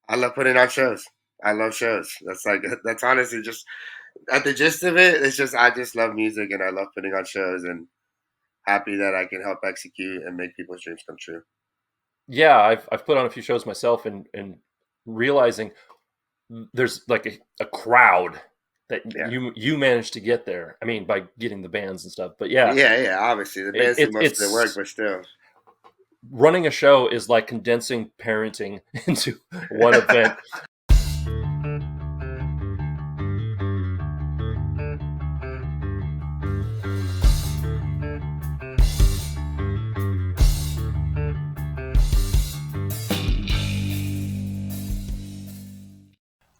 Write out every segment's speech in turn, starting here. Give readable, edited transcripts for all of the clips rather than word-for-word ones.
I love putting on shows. I love shows. That's honestly just at the gist of it. It's just I just love music and I love putting on shows and happy that I can help execute and make people's dreams come true. Yeah, I've put on a few shows myself and realizing there's like a crowd that Yeah. you managed to get there. I mean, by getting the bands and stuff. But yeah, Yeah. Obviously, the bands do most of the work, it's but still. running a show is like condensing parenting into one event.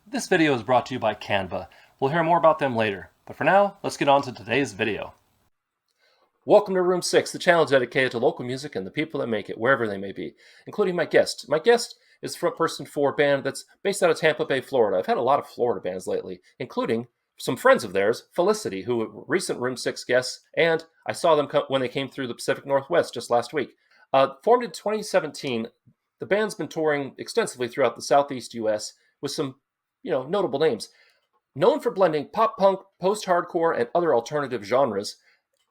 This video is brought to you by Canva. We'll hear more about them later, but for now, let's get on to today's video. Welcome to Room 6, the channel dedicated to local music and the people that make it, wherever they may be, including my guest. My guest is the front person for a band that's based out of Tampa Bay, Florida. I've had a lot of Florida bands lately, including some friends of theirs, Felicity, who were recent Room 6 guests, and I saw them when they came through the Pacific Northwest just last week. Formed in 2017, the band's been touring extensively throughout the Southeast U.S. with some notable names. Known for blending pop punk, post-hardcore, and other alternative genres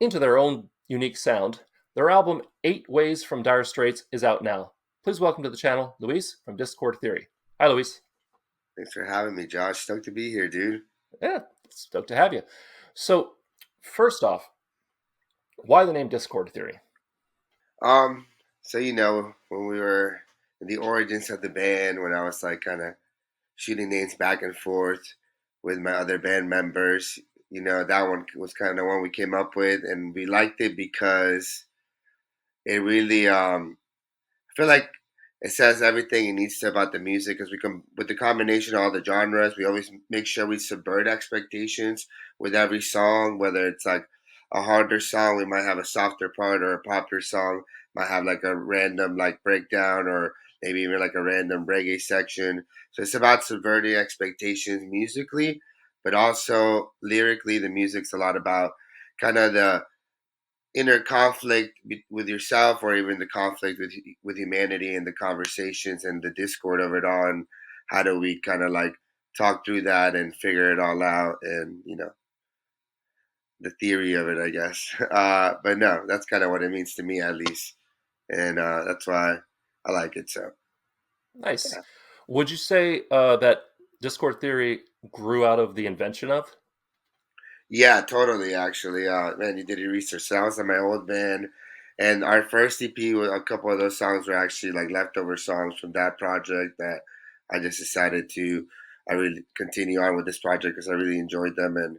into their own unique sound, their album 8 Ways from Dire Straits is out now. Please welcome to the channel, Luis from Discord Theory. Hi, Luis. Thanks for having me, Josh. Stoked to be here, dude. Yeah, stoked to have you. So, first off, why the name Discord Theory? Um, so when we were in the origins of the band, when I was like kind of shooting names back and forth with my other band members, that one was kind of the one we came up with, and we liked it because it really I feel like it says everything it needs to about the music because we come with the combination of all the genres. We always make sure we subvert expectations with every song, whether it's like a harder song, we might have a softer part, or a popular song might have like a random like breakdown, or maybe even like a random reggae section. So it's about subverting expectations musically, but also lyrically. The music's a lot about kind of the inner conflict with yourself, or even the conflict with humanity, and the conversations and the discord of it all, and how do we kind of like talk through that and figure it all out, and the theory of it, I guess. But no, that's kind of what it means to me, at least, and that's why I like it. So Nice. yeah. Would you say that Discord Theory grew out of the invention of? Yeah, totally. Actually, man, you did your research. So I was in my old band, and our first EP, with a couple of those songs were actually like leftover songs from that project that I just decided to. I really continue on with this project because I really enjoyed them, and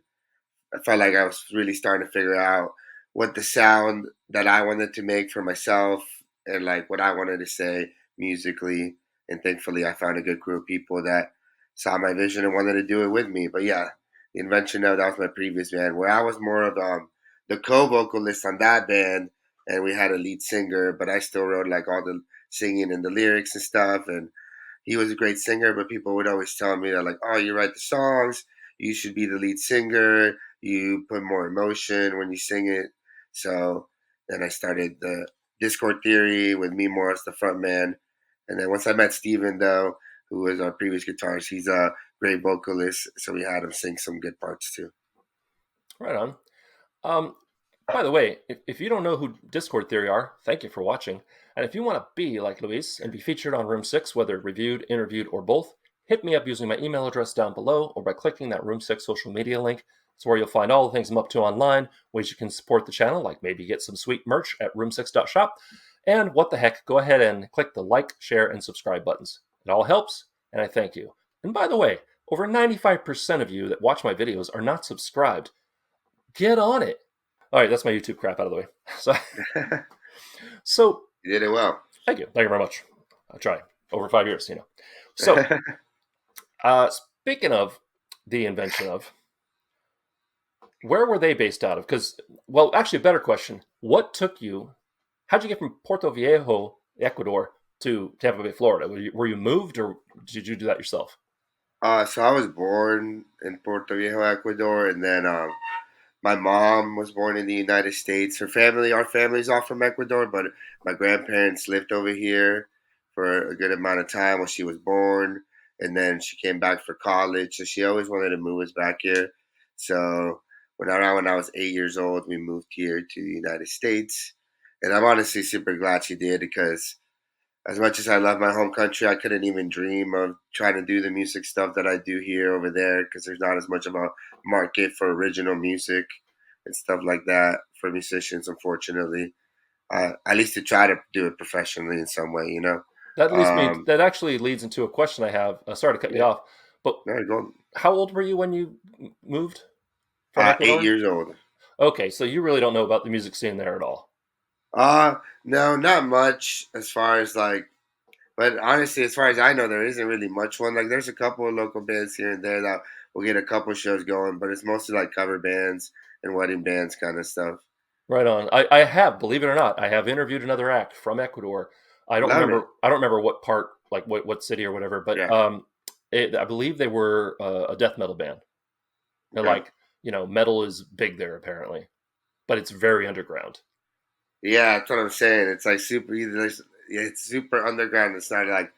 I felt like I was really starting to figure out what the sound that I wanted to make for myself, and like what I wanted to say musically. And thankfully, I found a good crew of people that saw my vision and wanted to do it with me. But yeah, the invention of that was my previous band, where I was more of the co-vocalist on that band, and we had a lead singer, but I still wrote like all the singing and the lyrics and stuff. And he was a great singer, but people would always tell me that like, oh, you write the songs, you should be the lead singer, you put more emotion when you sing it. So then I started the Discord Theory with me more as the front man. And then once I met Steven, though, who was our previous guitarist, he's a great vocalist. So we had him sing some good parts too. Right on. Um, by the way, if you don't know who Discord Theory are, thank you for watching. And if you want to be like Luis and be featured on Room 6, whether reviewed, interviewed, or both, hit me up using my email address down below or by clicking that Room 6 social media link. It's where you'll find all the things I'm up to online, ways you can support the channel, like maybe get some sweet merch at room6.shop. And what the heck, go ahead and click the like, share, and subscribe buttons. It all helps, and I thank you. And by the way, over 95% of you that watch my videos are not subscribed. Get on it. All right, that's my YouTube crap out of the way. So, so You did it well. thank you. Thank you very much. I try over 5 years. So, speaking of the invention of, where were they based out of? Because, well, actually, a better question: what took you? How'd you get from Puerto Viejo, Ecuador, to Tampa Bay, Florida? Were you moved, or did you do that yourself? So I was born in Puerto Viejo, Ecuador, and then my mom was born in the United States. Our family's all from Ecuador, but my grandparents lived over here for a good amount of time when she was born. and then she came back for college. So she always wanted to move us back here. So when I was 8 years old, we moved here to the United States, and I'm honestly super glad she did because as much as I love my home country, I couldn't even dream of trying to do the music stuff that I do here over there because there's not as much of a market for original music and stuff like that for musicians, unfortunately. At least to try to do it professionally in some way, you know. That leads me. Um, That actually leads into a question I have. Sorry to cut you yeah, off, but no, go. how old were you when you moved from 8 Ecuador? years old. Okay, so you really don't know about the music scene there at all. No, not much as far as like, but honestly, as far as I know, there isn't really much one. Like, there's a couple of local bands here and there that will get a couple shows going, but it's mostly like cover bands and wedding bands kind of stuff. Right on. I have, believe it or not, I have interviewed another act from Ecuador. I don't Love remember. it. I don't remember what part, like what city or whatever. But Yeah. I believe they were a death metal band. They're Okay. like, metal is big there apparently, but it's very underground. Yeah, that's what I'm saying. It's like super. It's super underground. It's not like,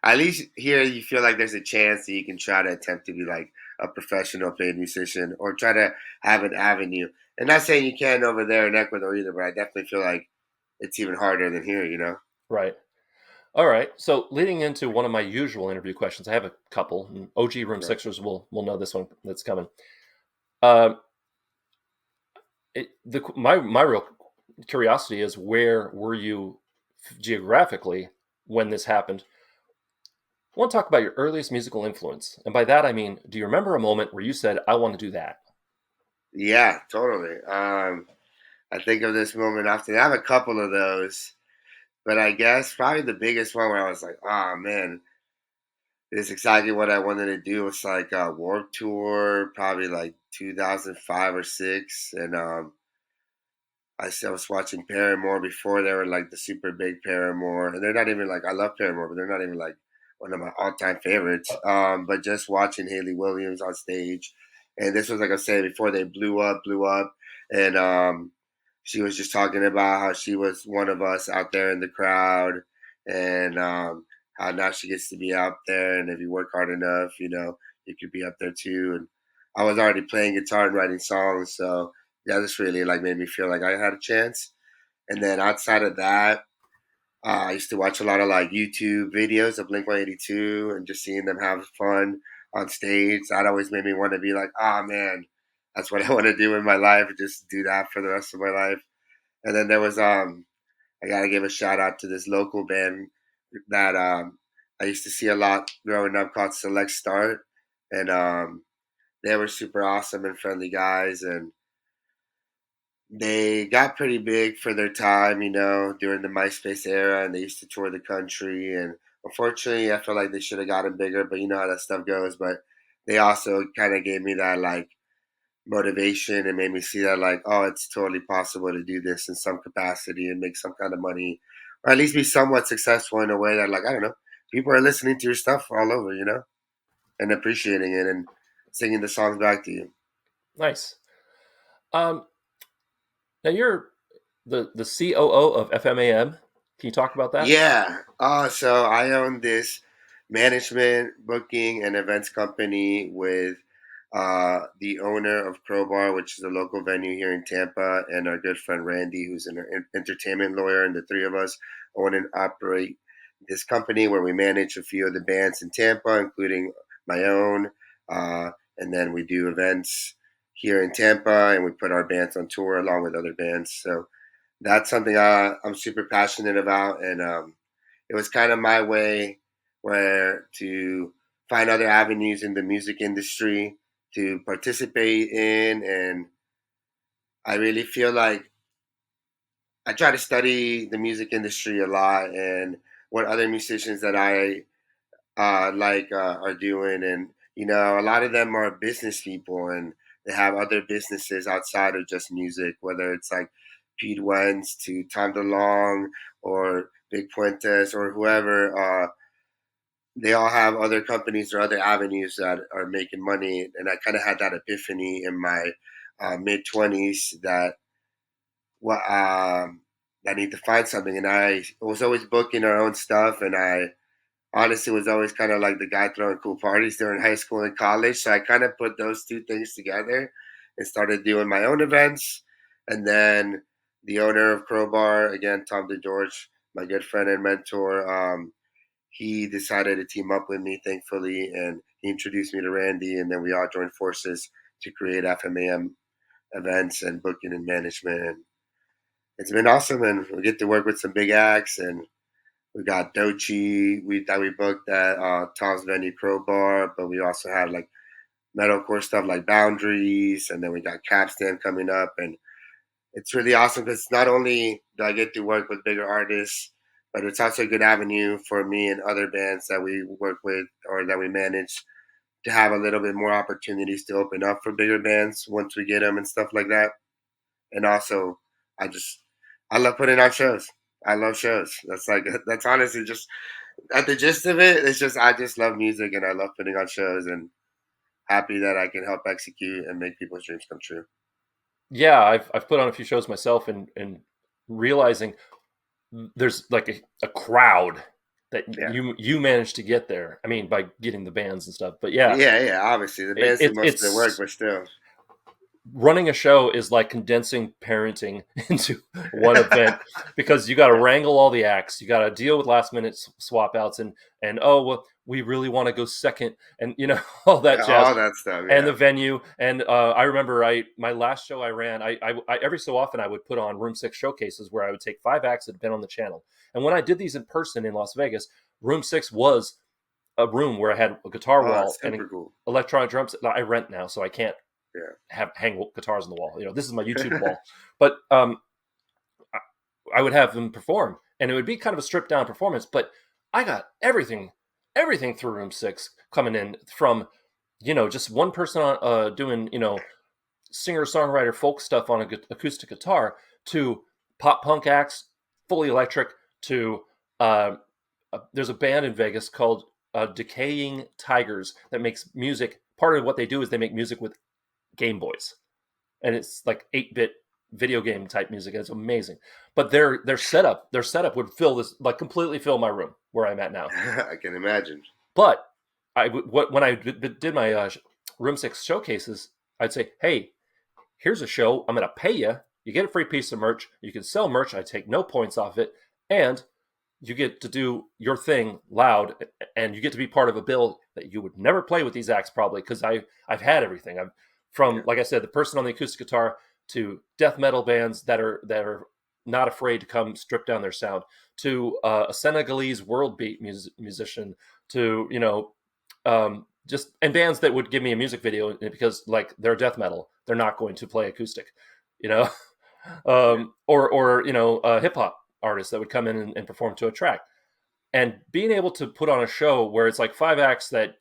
at least here you feel like there's a chance that you can try to attempt to be like a professional paid musician or try to have an avenue. And not saying you can over there in Ecuador either, but I definitely feel like it's even harder than here. You know. Right. All right. So leading into one of my usual interview questions, I have a couple. And OG Room Yeah. Sixers will know this one that's coming. Uh, my real curiosity is, where were you geographically when this happened? I want to talk about your earliest musical influence, and by that I mean, do you remember a moment where you said, "I want to do that"? Yeah, totally. I think of this moment often. I have a couple of those, but I guess probably the biggest one where I was like, "Oh man, this is exactly what I wanted to do." It's like a Warped Tour, probably like 2005 or six, and I was watching Paramore before they were like the super big Paramore, and they're not even like, I love Paramore, but they're not even like one of my all time favorites. But just watching Haley Williams on stage, and this was like I said before they blew up, and she was just talking about how she was one of us out there in the crowd, and how now she gets to be out there, and if you work hard enough, you could be up there too. And I was already playing guitar and writing songs, so yeah, this really like made me feel like I had a chance. And then outside of that, I used to watch a lot of like YouTube videos of Blink 182 and just seeing them have fun on stage. That always made me want to be like, oh man, that's what I want to do in my life. Just do that for the rest of my life. And then there was I gotta give a shout out to this local band that I used to see a lot growing up called Select Start, and they were super awesome and friendly guys, and they got pretty big for their time, during the MySpace era, and they used to tour the country. And unfortunately, I feel like they should have gotten bigger, but you know how that stuff goes. But they also kind of gave me that like motivation and made me see that like, oh, it's totally possible to do this in some capacity and make some kind of money, or at least be somewhat successful in a way that, like, I don't know, people are listening to your stuff all over, and appreciating it and singing the songs back to you. Nice. Um, Now you're the COO of FMAM. Can you talk about that? Yeah. So I own this management, booking, and events company with the owner of Crowbar, which is a local venue here in Tampa, and our good friend Randy, who's an entertainment lawyer. And the three of us own and operate this company where we manage a few of the bands in Tampa, including my own. And then we do events here in Tampa, and we put our bands on tour along with other bands. So that's something I'm super passionate about, and it was kind of my way where to find other avenues in the music industry to participate in, and I really feel like I try to study the music industry a lot and what other musicians that I are doing, and a lot of them are business people and they have other businesses outside of just music, whether it's like Pete Wentz to Tom DeLonge or Big Puentes or whoever. They all have other companies or other avenues that are making money, and I kind of had that epiphany in my mid 20s that what I need to find something, and I was always booking our own stuff, and I honestly was always kind of like the guy throwing cool parties during high school and college. So I kind of put those two things together and started doing my own events. And then the owner of Crowbar, again, Tom DeGeorge, my good friend and mentor, he decided to team up with me, thankfully, and he introduced me to Randy, and then we all joined forces to create FMAM events and booking and management. And it's been awesome, and we get to work with some big acts, and we got Dochi. We booked at Tom's Venue Crowbar, but we also had like metalcore stuff like Boundaries, and then we got Capstan coming up, and it's really awesome because not only do I get to work with bigger artists, but it's also a good avenue for me and other bands that we work with or that we manage to have a little bit more opportunities to open up for bigger bands once we get them and stuff like that. And also, I just I love putting on shows. I love shows. That's like that's honestly just at the gist of it. It's just I just love music and I love putting on shows and happy that I can help execute and make people's dreams come true. Yeah, I've put on a few shows myself, and realizing there's like a crowd that Yeah. you managed to get there. I mean, by getting the bands and stuff. But yeah, Yeah, yeah, obviously the bands do most of the work, it's but still. running a show is like condensing parenting into one event, because you got to Yeah, wrangle all the acts, you got to deal with last minute swap outs, and oh well, we really want to go second, and all that yeah, jazz, all that stuff. and the Yeah, venue. And I remember my last show I ran, I every so often I would put on Room 6 showcases where I would take 5 acts that had been on the channel. And when I did these in person in Las Vegas, Room 6 was a room where I had a guitar oh, wall that's and super cool. electronic drums. I rent now, so I can't have hang guitars on the wall. This is my YouTube Yeah, wall. But I, I would have them perform, and it would be kind of a stripped down performance. But I got everything through Room 6 coming in, from just one person on, doing singer songwriter folk stuff on acoustic guitar, to pop punk acts, fully electric, to there's a band in Vegas called Decaying Tigers that makes music. Part of what they do is they make music with Game Boys, and it's like 8-bit video game type music, and it's amazing. But their setup would fill this, like completely fill my room where I'm at now. I can imagine. But when I did my Room 6 showcases, I'd say, hey, here's a show. I'm going to pay you. You get a free piece of merch. You can sell merch. I take no points off it. And you get to do your thing loud, and you get to be part of a bill that you would never play with these acts, probably, because I've had everything. I'm from, Yeah, like I said, the person on the acoustic guitar, to death metal bands that are not afraid to come strip down their sound, to a Senegalese world beat musician, to just, and bands that would give me a music video because, like, they're death metal, they're not going to play acoustic, you know, yeah, or hip hop artists that would come in and perform to a track. And being able to put on a show where it's like 5 acts that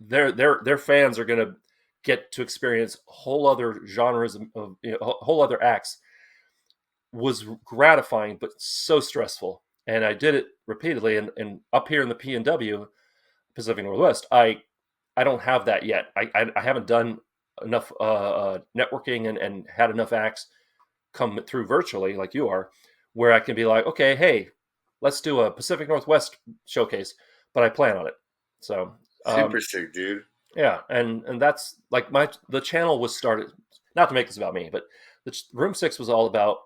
their fans are going to get to experience whole other genres of whole other acts, was gratifying but so stressful. And I did it repeatedly, and up here in the PNW, Pacific Northwest, I don't have that yet. I haven't done enough networking, and had enough acts come through virtually like you are, where I can be like, okay, hey, let's do a Pacific Northwest showcase, but I plan on it. So super sick, dude. yeah, and that's like the channel was started, not to make this about me, but Room 6 was all about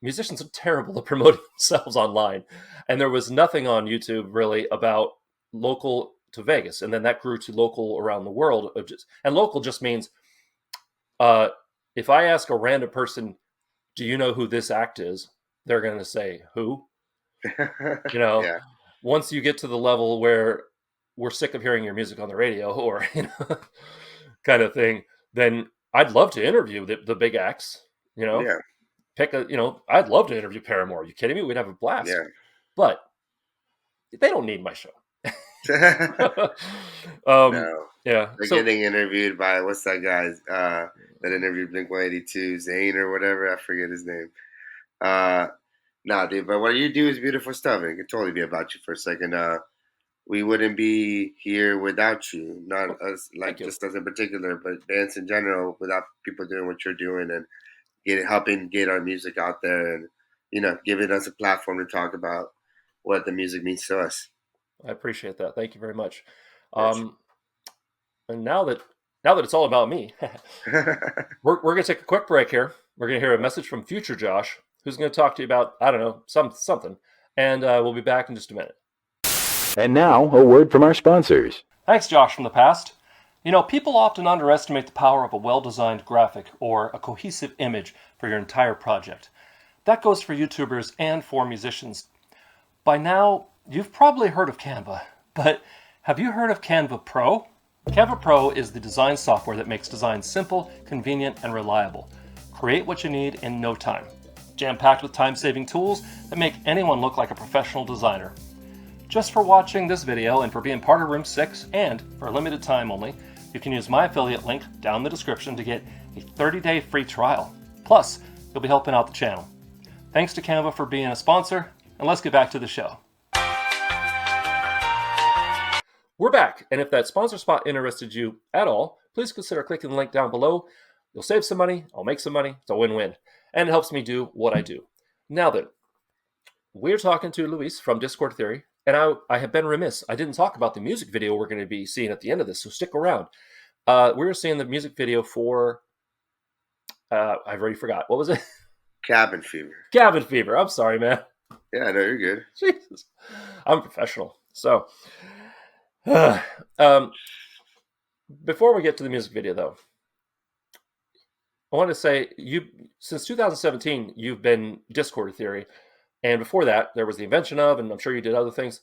musicians are terrible at promoting themselves online, and there was nothing on YouTube really about local to Vegas, and then that grew to local around the world. And local just means, uh, if I ask a random person, do you know who this act is? They're going to say, who? You know, Yeah, once you get to the level where we're sick of hearing your music on the radio, or, kind of thing, then I'd love to interview the big acts, you know, yeah, I'd love to interview Paramore. Are you kidding me? We'd have a blast. yeah. But they don't need my show. um, No, yeah. they're So getting interviewed by what's that guy that interviewed Blink 182, Zane or whatever. I forget his name. Uh, nah, dude. But what you do is beautiful stuff, and it could totally be about you for a second. We wouldn't be here without you. Not us, thank like you. just us in particular, but bands in general. Without people doing what you're doing and helping get our music out there, and giving us a platform to talk about what the music means to us. I appreciate that. Thank you very much. Yes. Um, and now that it's all about me, we're gonna take a quick break here. We're gonna hear a message from future Josh, who's gonna talk to you about I don't know something, and we'll be back in just a minute. And now, a word from our sponsors. Thanks, Josh from the past. You know, people often underestimate the power of a well-designed graphic or a cohesive image for your entire project. That goes for YouTubers and for musicians. By now, you've probably heard of Canva, but have you heard of Canva Pro? Canva Pro is the design software that makes design simple, convenient, and reliable. Create what you need in no time. Jam-packed with time-saving tools that make anyone look like a professional designer. Just for watching this video and for being part of Room 6, and for a limited time only, you can use my affiliate link down in the description to get a 30-day free trial. Plus, you'll be helping out the channel. Thanks to Canva for being a sponsor, and let's get back to the show. We're back, and if that sponsor spot interested you at all, please consider clicking the link down below. You'll save some money, I'll make some money, it's a win-win, and it helps me do what I do. Now then, we're talking to Luis from Discord Theory, and I have been remiss. I didn't talk about the music video we're going to be seeing at the end of this, so stick around. We're seeing the music video for, I've already forgot. What was it? Cabin fever. Cabin Fever. I'm sorry, man. Yeah, no, you're good. Jesus. I'm a professional. So, before we get to the music video, though, I want to say since 2017, you've been Discord Theory. And before that, there was the invention of, and I'm sure you did other things.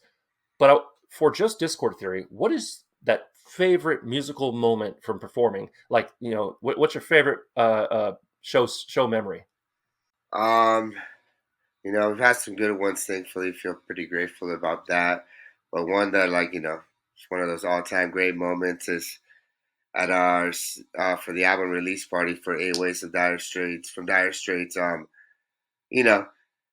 But for just Discord Theory, what is that favorite musical moment from performing? Like, you know, what's your favorite show memory? Um, we've had some good ones. Thankfully, feel pretty grateful about that. But one that, it's one of those all-time great moments is at our for the album release party for Eight Ways of Dire Straits from Dire Straits. You know,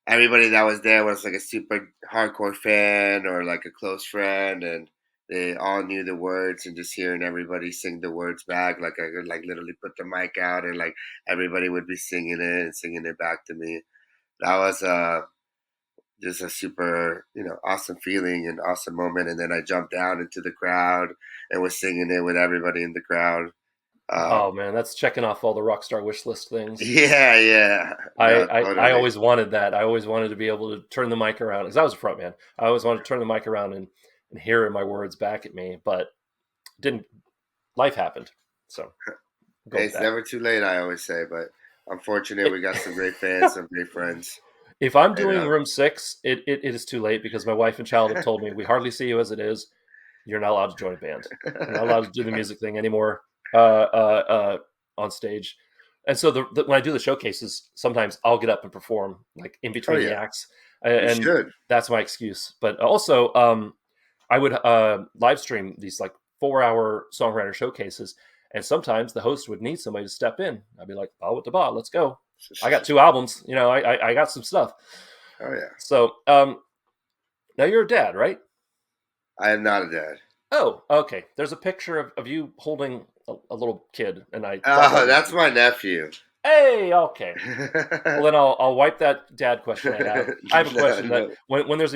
everybody that was there was like a super hardcore fan or like a close friend, and they all knew the words. And just hearing everybody sing the words back, like I could like literally put the mic out and like everybody would be singing it and singing it back to me. That was just a super awesome feeling and awesome moment. And then I jumped down into the crowd and was singing it with everybody in the crowd. Oh Um, man, that's checking off all the Rockstar wish list things. yeah, yeah, I, no, I totally. always wanted that. I always wanted to be able to turn the mic around because I was a front man. I always wanted to turn the mic around and hear my words back at me, but didn't. Life happened, so go Hey, with it's that. never too late, I always say, but I'm fortunate we got some great fans, some great friends, If I'm and doing room 6, it is too late because my wife and child have told me we hardly see you as it is. You're not allowed to join a band. You're not allowed to do the music thing anymore on stage. And so when I do the showcases, sometimes I'll get up and perform like in oh between the yeah, acts, you and should. that's my excuse. But also, I would live stream these like 4-hour songwriter showcases, and sometimes the host would need somebody to step in. I'd be like, "Oh, with the bot, let's go." I got 2 albums. You know, I got some stuff. Oh yeah, So now you're a dad, right? I am not a dad. Oh, okay. There's a picture of you holding a little kid, and I thought that Oh, was that's you. my nephew. Hey, okay. Well, no, then I'll wipe that dad question right out. I have a question that no. when there's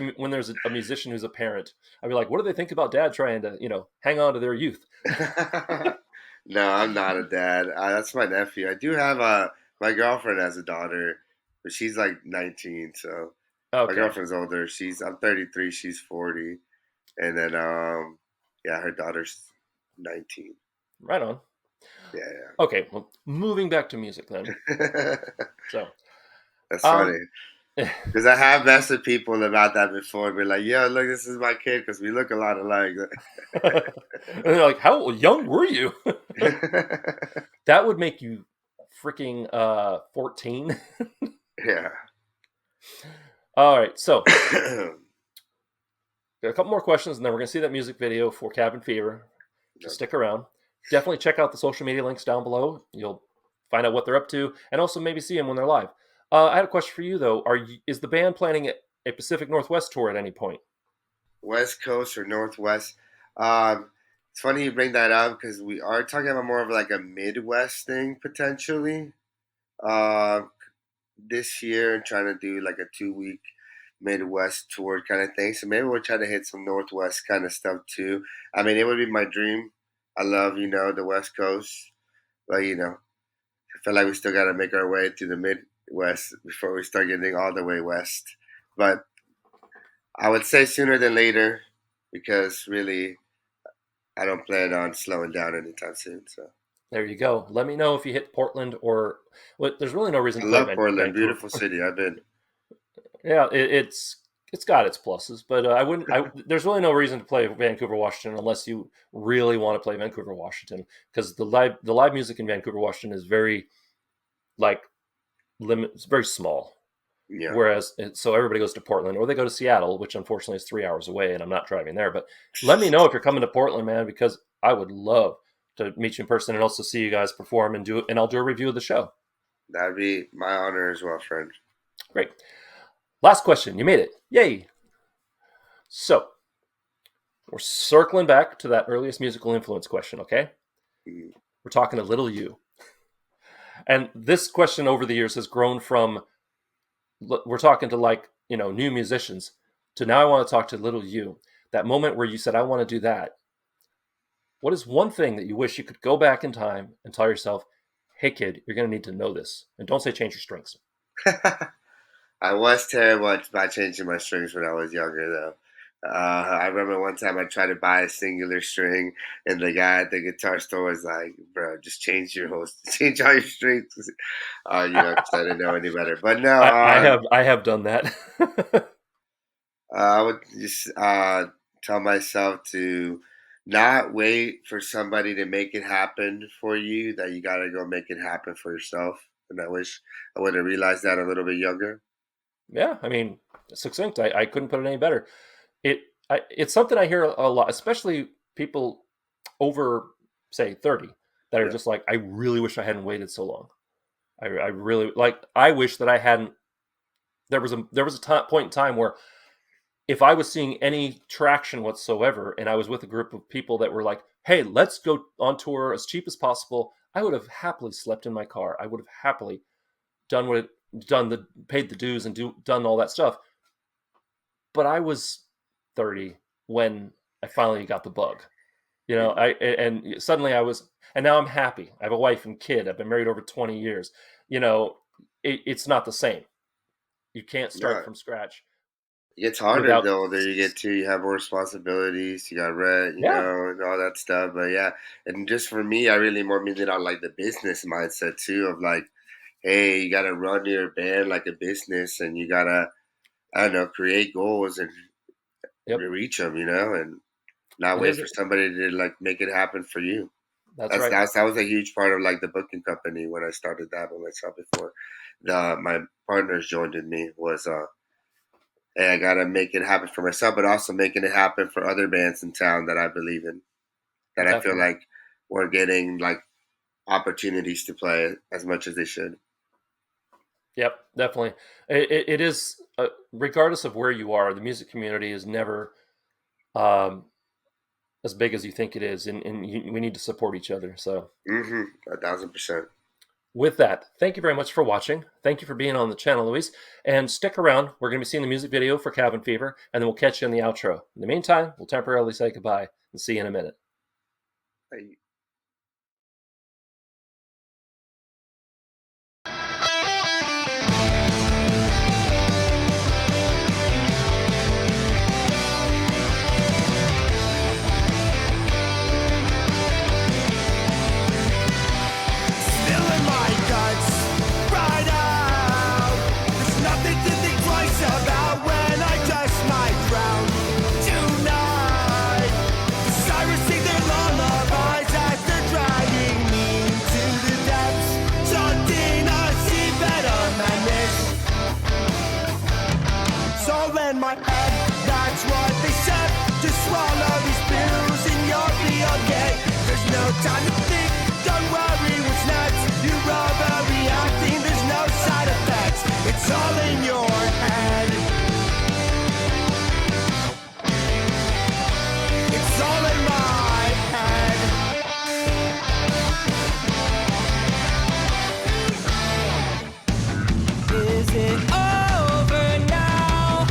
a musician who's a parent, I'd be like, what do they think about dad trying to hang on to their youth? No, I'm not a dad. That's my nephew. I do have my girlfriend has a daughter, but she's like 19. So my Okay, girlfriend's older. I'm 33. She's 40, and then yeah, her daughter's 19. right on. Yeah, Okay, well, moving back to music then. yeah. So, That's um, funny because I have messed with people about that before. Be like, "Yo, look, this is my kid," because we look a lot alike. and they're like, how young were you? That would make you freaking 14. Yeah. All right, so got a couple more questions, and then we're gonna see that music video for Cabin Fever. Just stick around. Definitely check out the social media links down below. You'll find out what they're up to, and also maybe see them when they're live. I had a question for you though. Is the band planning a Pacific Northwest tour at any point? West Coast or Northwest. Um, it's funny you bring that up because we are talking about more of like a Midwest thing potentially uh, this year, and trying to do like a 2 week Midwest tour kind of thing. So maybe we'll try to hit some Northwest kind of stuff too. I mean, it would be my dream. I love, the West Coast, but I feel like we still got to make our way through the Midwest before we start getting all the way west. But I would say sooner than later because really I don't plan on slowing down anytime soon. So There you go. Let me know if you hit Portland or well, there's really no reason I to play love Portland, Vancouver. beautiful city. I've been. Yeah, it's got its pluses, but I wouldn't. There's really no reason to play Vancouver, Washington, unless you really want to play Vancouver, Washington, because the live music in Vancouver, Washington is very like it's very small. Yeah. Whereas, so everybody goes to Portland or they go to Seattle, which unfortunately is 3 hours away, and I'm not driving there. But let me know if you're coming to Portland, man, because I would love to meet you in person and also see you guys perform and I'll do a review of the show. That'd be my honor as well, friend. Great. Last question. You made it. Yay. So we're circling back to that earliest musical influence question, okay? Mhm. We're talking to Little You. And this question over the years has grown from we're talking to new musicians to now I want to talk to Little You. That moment where you said, I want to do that. What is one thing that you wish you could go back in time and tell yourself, hey kid, you're going to need to know this. And don't say change your strings. I was terrible about changing my strings when I was younger, though. I remember one time I tried to buy a singular string, and the guy at the guitar store was like, "Bro, just change all your strings." 'Cause I didn't know any better. But no, I have done that. I would just tell myself to not wait for somebody to make it happen for you. That you got to go make it happen for yourself. And I wish I would have realized that a little bit younger. Yeah, I mean, succinct. I couldn't put it any better. It's something I hear a lot, especially people over, say, 30, that are Yeah. just like, I really wish I hadn't waited so long. I really I wish that I hadn't. There was a point in time where if I was seeing any traction whatsoever, and I was with a group of people that were like, "Hey, let's go on tour as cheap as possible," I would have happily slept in my car. I would have happily done what it done the paid the dues and done all that stuff. But I was 30 when I finally got the bug. Mhm. And suddenly and now I'm happy. I have a wife and kid. I've been married over 20 years. It's not the same. You can't start No, from scratch it gets harder without. the older you get too. You have more responsibilities. You got rent, Yeah. and all that stuff. But yeah, and just for me, I really more mean it on like the business mindset too. Of like, hey, you got to run your band like a business, and you gotta, I don't know, create goals and Yep. reach them, and not It wait is. for somebody to like make it happen for you. That's That's right. that was a huge part of like the booking company when I started that by myself before the my partners joined with me was hey, I gotta make it happen for myself, but also making it happen for other bands in town that I believe in, that I feel Definitely. like weren't getting like opportunities to play as much as they should. Yep. Definitely. It is. Regardless of where you are, the music community is never um, as big as you think it is, and we need to support each other. So, 1,000%. with that, thank you very much for watching. Thank you for being on the channel, Luis. And stick around. We're going to be seeing the music video for Cabin Fever, and then we'll catch you in the outro. In the meantime, we'll temporarily say goodbye and see you in a minute. Still in my guts, right out. There's nothing to think twice about when I just might drown tonight. The sirens sing their lullabies as they're dragging me to the depths, taunting a seabed of madness. So lend my head, that's what they said. Just swallow these pills and you'll be okay. There's no time to think, don't worry what's next. You're overreacting, there's no side effects. It's all in your head. It's all in my head. Is it over now?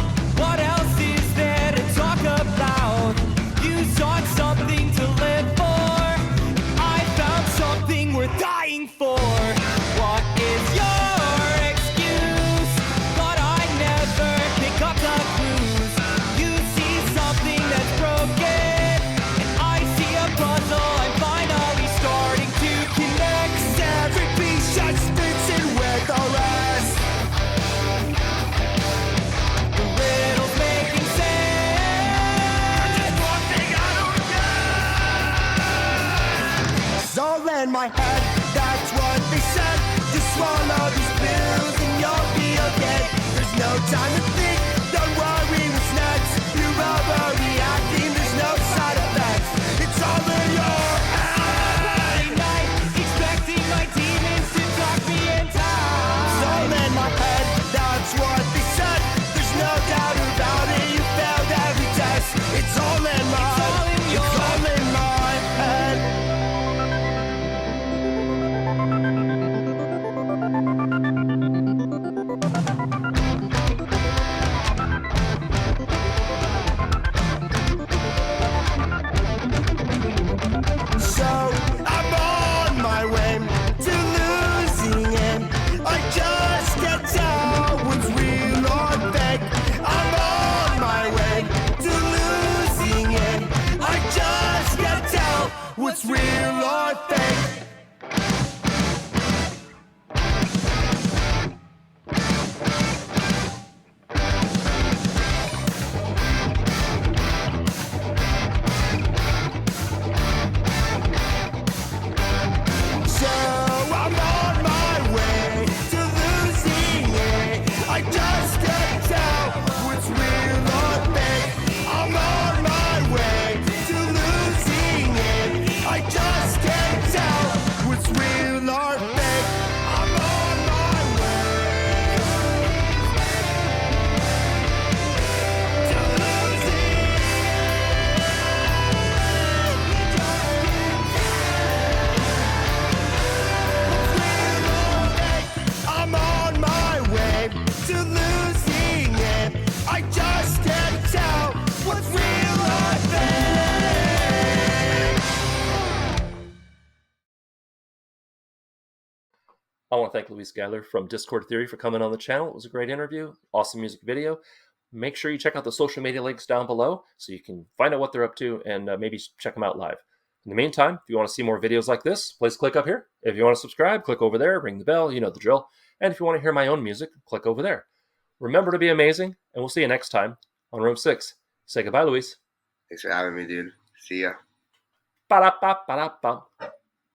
what's real or fake. So I'm on my way to losing it. I just can't tell what's real or fake. I'm on my way to losing it. I just can't tell what's real or fake. I'm on my way to losing I'm on my way to losing it. I just can't tell what's real or fake. I want to thank Luis Geiler from Discord Theory for coming on the channel. It was a great interview, awesome music video. Make sure you check out the social media links down below so you can find out what they're up to and maybe check them out live. In the meantime, if you want to see more videos like this, please click up here. If you want to subscribe, click over there, ring the bell, you know the drill. And if you want to hear my own music, click over there. Remember to be amazing, and we'll see you next time on Room 6. Say goodbye, Luis. Thanks for having me, dude. See ya. Ba-da-ba-ba-da-ba.